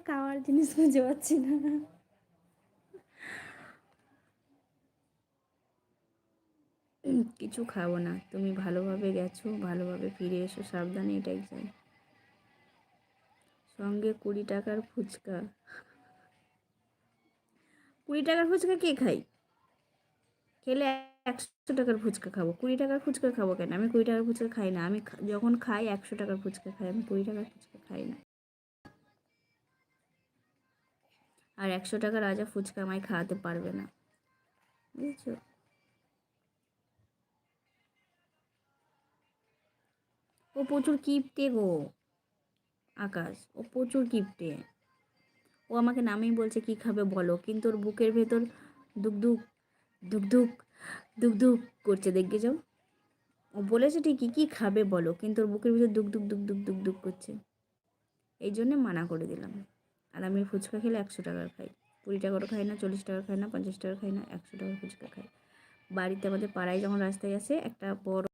খাওয়ার জিনিস খুঁজে পাচ্ছি না। কিছু খাবো না, তুমি ভালোভাবে গেছো, ভালোভাবে ফিরে এসো সাবধানে, এটাই চাই। সঙ্গে 20 টাকার ফুচকা। 20 টাকার ফুচকা কে খাই? খেলে 100 টাকার ফুচকা খাবো, 20 টাকার ফুচকা খাবো কেন? আমি 20 টাকার ফুচকা খাই না। আমি যখন খাই 100 টাকার ফুচকা খাই, আমি 20 টাকার ফুচকা খাই না। আর 100 টাকা রাজা ফুচকা আমায় খাওয়াতে পারবে না, বুঝেছো? ও প্রচুর কিপটে গো আকাশ, ও প্রচুর কিপটে। ও আমাকে নামেই বলছে কি খাবে বলো, কিন্তু ওর বুকের ভেতর দুকদুক দুকদুক দুকদুক করছে, দেখে যাও। ও বলেছে ঠিকই কি খাবে বলো, কিন্তু ওর বুকের ভিতর দুকদুক দুকদুক দুকদুক করছে। এই জন্যে মানা করে দিলাম। আর আমি ফুচকা খেলে 100 টাকার খাই, 20 টাকারও খাই না, 40 টাকার খাই না, 50 টাকার খাই না, 100 টাকার ফুচকা খাই। বাড়িতে আমাদের পাড়ায় যখন রাস্তায় আসে একটা বড়